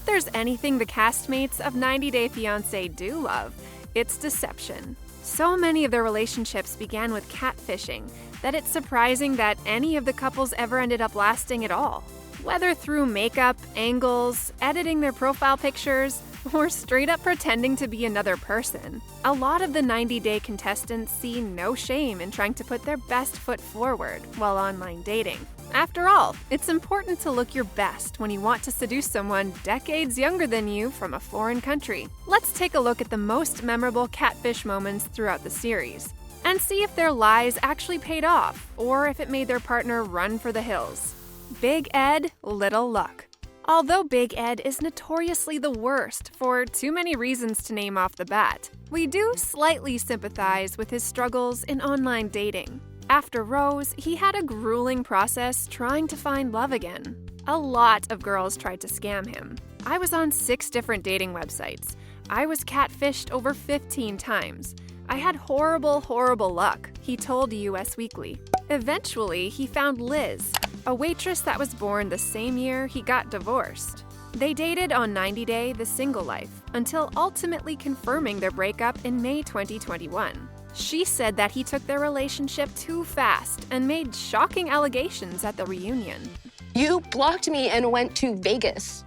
If there's anything the castmates of 90 Day Fiancé do love, it's deception. So many of their relationships began with catfishing that it's surprising that any of the couples ever ended up lasting at all. Whether through makeup, angles, editing their profile pictures, or straight up pretending to be another person, a lot of the 90-day contestants see no shame in trying to put their best foot forward while online dating. After all, it's important to look your best when you want to seduce someone decades younger than you from a foreign country. Let's take a look at the most memorable catfish moments throughout the series, and see if their lies actually paid off, or if it made their partner run for the hills. Big Ed, Little Luck. Although Big Ed is notoriously the worst for too many reasons to name off the bat, we do slightly sympathize with his struggles in online dating. After Rose, he had a grueling process trying to find love again. A lot of girls tried to scam him. I was on 6 different dating websites. I was catfished over 15 times. I had horrible luck, he told US Weekly. Eventually, he found Liz, a waitress that was born the same year he got divorced. They dated on 90 Day The Single Life, until ultimately confirming their breakup in May 2021. She said that he took their relationship too fast and made shocking allegations at the reunion. You blocked me and went to Vegas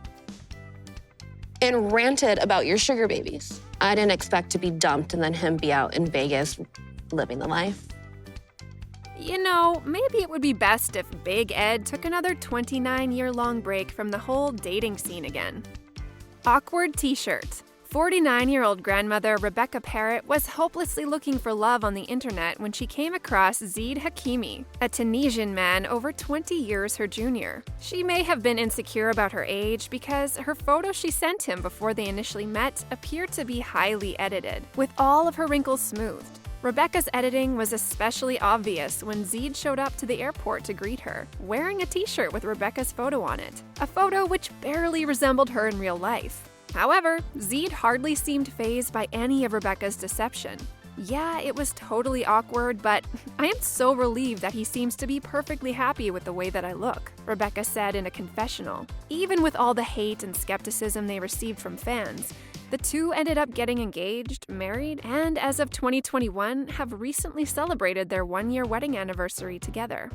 and ranted about your sugar babies. I didn't expect to be dumped and then him be out in Vegas living the life. You know, maybe it would be best if Big Ed took another 29-year-long break from the whole dating scene again. Awkward t-shirt. 49-year-old grandmother Rebecca Parrott was hopelessly looking for love on the internet when she came across Zeid Hakimi, a Tunisian man over 20 years her junior. She may have been insecure about her age because her photo she sent him before they initially met appeared to be highly edited, with all of her wrinkles smoothed. Rebecca's editing was especially obvious when Zeid showed up to the airport to greet her, wearing a t-shirt with Rebecca's photo on it, a photo which barely resembled her in real life. However, Zeid hardly seemed fazed by any of Rebecca's deception. Yeah, it was totally awkward, but I am so relieved that he seems to be perfectly happy with the way that I look, Rebecca said in a confessional. Even with all the hate and skepticism they received from fans, the two ended up getting engaged, married, and as of 2021, have recently celebrated their 1-year wedding anniversary together.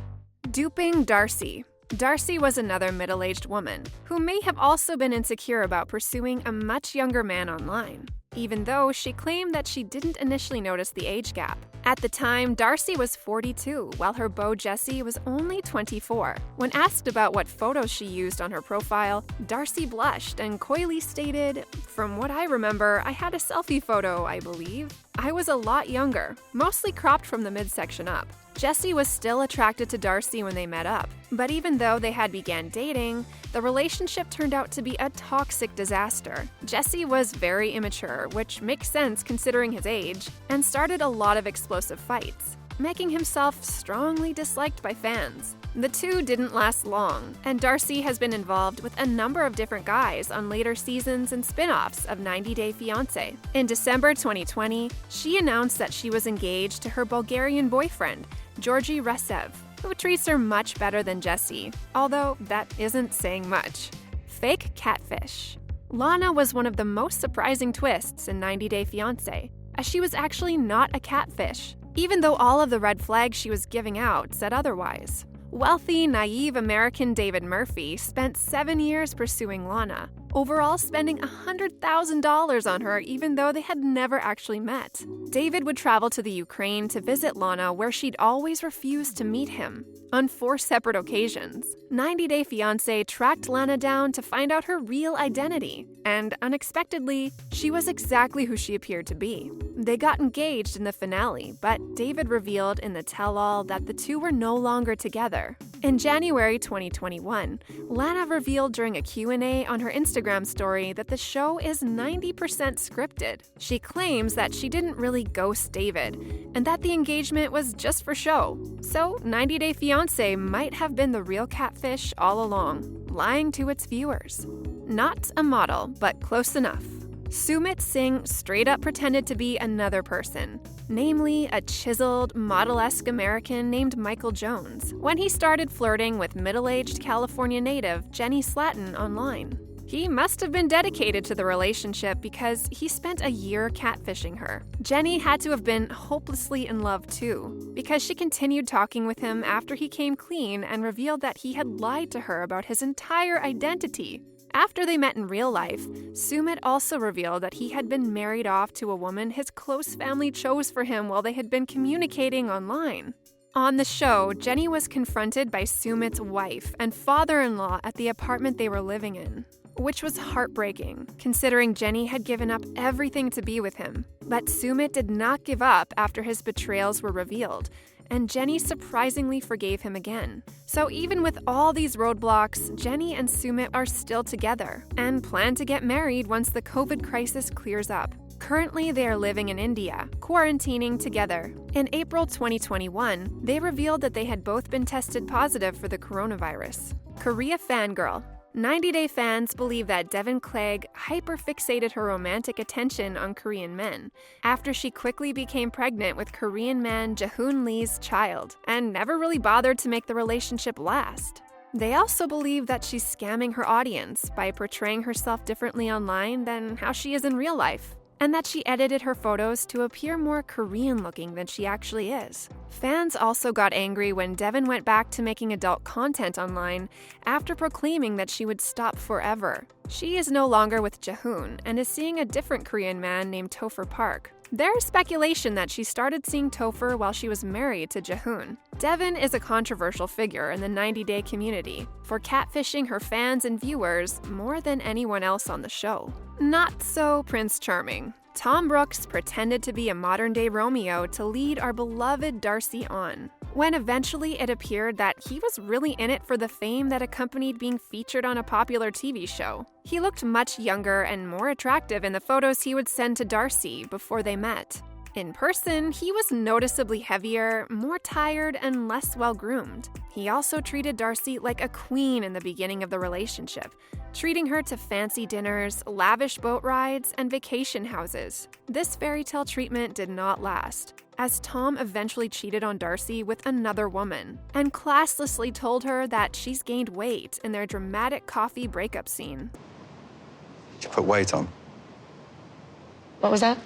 Duping Darcey. Darcey was another middle-aged woman who may have also been insecure about pursuing a much younger man online, even though she claimed that she didn't initially notice the age gap. At the time, Darcey was 42, while her beau Jesse was only 24. When asked about what photos she used on her profile, Darcey blushed and coyly stated, "From what I remember, I had a selfie photo, I believe. I was a lot younger, mostly cropped from the midsection up." Jesse was still attracted to Darcey when they met up, but even though they had began dating, the relationship turned out to be a toxic disaster. Jesse was very immature, which makes sense considering his age, and started a lot of explosive fights, making himself strongly disliked by fans. The two didn't last long, and Darcey has been involved with a number of different guys on later seasons and spin-offs of 90 Day Fiancé. In December 2020, she announced that she was engaged to her Bulgarian boyfriend, Georgi Resev, who treats her much better than Jesse, although that isn't saying much. Fake catfish. Lana was one of the most surprising twists in 90 Day Fiancé, as she was actually not a catfish, even though all of the red flags she was giving out said otherwise. Wealthy, naive American David Murphy spent 7 years pursuing Lana, overall spending $100,000 on her even though they had never actually met. David would travel to the Ukraine to visit Lana, where she'd always refused to meet him. On 4 separate occasions, 90 Day Fiancé tracked Lana down to find out her real identity, and unexpectedly, she was exactly who she appeared to be. They got engaged in the finale, but David revealed in the tell-all that the two were no longer together. In January 2021, Lana revealed during a Q&A on her Instagram story that the show is 90% scripted. She claims that she didn't really ghost David, and that the engagement was just for show. So 90 Day Fiancé might have been the real catfish all along, lying to its viewers. Not a model, but close enough. Sumit Singh straight up pretended to be another person, namely a chiseled, model-esque American named Michael Jones, when he started flirting with middle-aged California native Jenny Slatten online. He must have been dedicated to the relationship because he spent a year catfishing her. Jenny had to have been hopelessly in love too, because she continued talking with him after he came clean and revealed that he had lied to her about his entire identity. After they met in real life, Sumit also revealed that he had been married off to a woman his close family chose for him while they had been communicating online. On the show, Jenny was confronted by Sumit's wife and father-in-law at the apartment they were living in, which was heartbreaking, considering Jenny had given up everything to be with him. But Sumit did not give up after his betrayals were revealed, and Jenny surprisingly forgave him again. So even with all these roadblocks, Jenny and Sumit are still together and plan to get married once the COVID crisis clears up. Currently, they are living in India, quarantining together. In April 2021, they revealed that they had both been tested positive for the coronavirus. Korea Fangirl. 90 Day fans believe that Devon Clegg hyperfixated her romantic attention on Korean men after she quickly became pregnant with Korean man Jaehoon Lee's child and never really bothered to make the relationship last. They also believe that she's scamming her audience by portraying herself differently online than how she is in real life, and that she edited her photos to appear more Korean-looking than she actually is. Fans also got angry when Devon went back to making adult content online after proclaiming that she would stop forever. She is no longer with Jaehoon and is seeing a different Korean man named Topher Park. There is speculation that she started seeing Topher while she was married to Jaehoon. Devon is a controversial figure in the 90 Day community for catfishing her fans and viewers more than anyone else on the show. Not so Prince Charming. Tom Brooks pretended to be a modern-day Romeo to lead our beloved Darcey on, when eventually it appeared that he was really in it for the fame that accompanied being featured on a popular TV show. He looked much younger and more attractive in the photos he would send to Darcey before they met. In person, he was noticeably heavier, more tired, and less well-groomed. He also treated Darcey like a queen in the beginning of the relationship, treating her to fancy dinners, lavish boat rides, and vacation houses. This fairy tale treatment did not last, as Tom eventually cheated on Darcey with another woman, and classlessly told her that she's gained weight in their dramatic coffee breakup scene. You put weight on. What was that?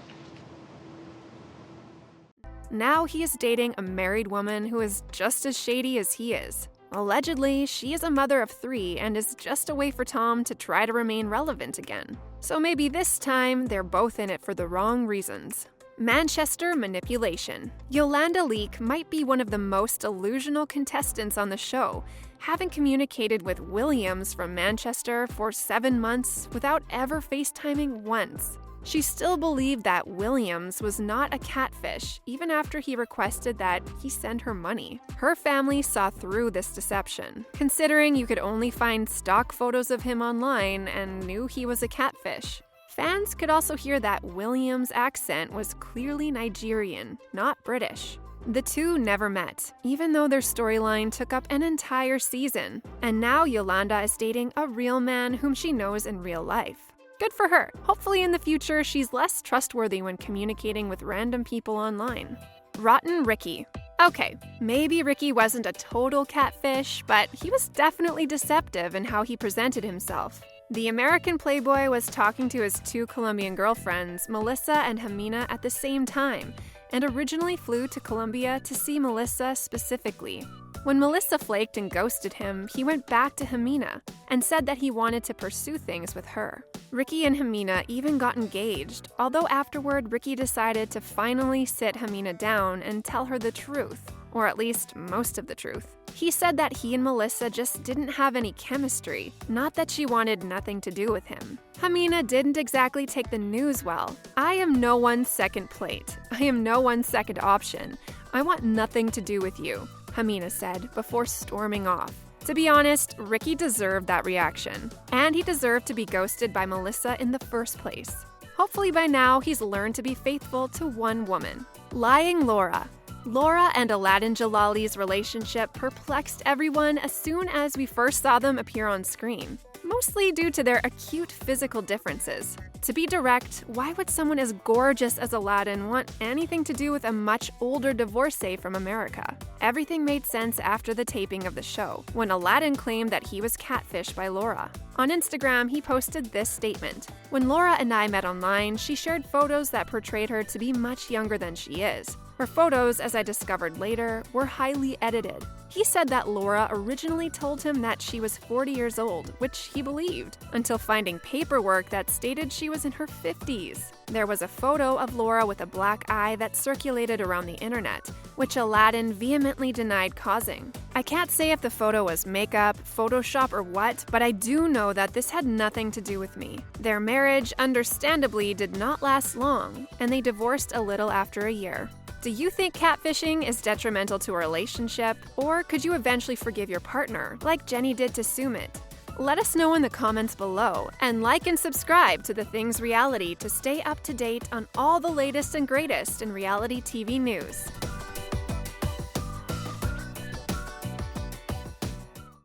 Now he is dating a married woman who is just as shady as he is. Allegedly, she is a mother of 3 and is just a way for Tom to try to remain relevant again. So maybe this time, they're both in it for the wrong reasons. Manchester manipulation. Yolanda Leek might be one of the most delusional contestants on the show, having communicated with Williams from Manchester for 7 months without ever FaceTiming once. She still believed that Williams was not a catfish, even after he requested that he send her money. Her family saw through this deception, considering you could only find stock photos of him online and knew he was a catfish. Fans could also hear that Williams' accent was clearly Nigerian, not British. The two never met, even though their storyline took up an entire season. And now Yolanda is dating a real man whom she knows in real life. Good for her. Hopefully in the future, she's less trustworthy when communicating with random people online. Rotten Ricky. Okay, maybe Ricky wasn't a total catfish, but he was definitely deceptive in how he presented himself. The American playboy was talking to his 2 Colombian girlfriends, Melissa and Hamina, at the same time, and originally flew to Colombia to see Melissa specifically. When Melissa flaked and ghosted him, he went back to Hamina and said that he wanted to pursue things with her. Ricky and Hamina even got engaged, although afterward Ricky decided to finally sit Hamina down and tell her the truth, or at least most of the truth. He said that he and Melissa just didn't have any chemistry, not that she wanted nothing to do with him. Hamina didn't exactly take the news well. I am no one's second plate. I am no one's second option. I want nothing to do with you, Hamina said before storming off. To be honest, Ricky deserved that reaction, and he deserved to be ghosted by Melissa in the first place. Hopefully by now, he's learned to be faithful to one woman. Lying Laura. Laura and Aladdin Jalali's relationship perplexed everyone as soon as we first saw them appear on screen. mostly due to their acute physical differences. To be direct, why would someone as gorgeous as Aladdin want anything to do with a much older divorcee from America? Everything made sense after the taping of the show, when Aladdin claimed that he was catfished by Laura. On Instagram, he posted this statement: "When Laura and I met online, she shared photos that portrayed her to be much younger than she is. Her photos, as I discovered later, were highly edited." He said that Laura originally told him that she was 40 years old, which he believed, until finding paperwork that stated she was in her 50s. There was a photo of Laura with a black eye that circulated around the internet, which Aladdin vehemently denied causing. I can't say if the photo was makeup, Photoshop, or what, but I do know that this had nothing to do with me. Their marriage, understandably, did not last long, and they divorced a little after a year. Do you think catfishing is detrimental to a relationship, or could you eventually forgive your partner, like Jenny did to Sumit? Let us know in the comments below, and like and subscribe to The Things Reality to stay up to date on all the latest and greatest in reality TV news.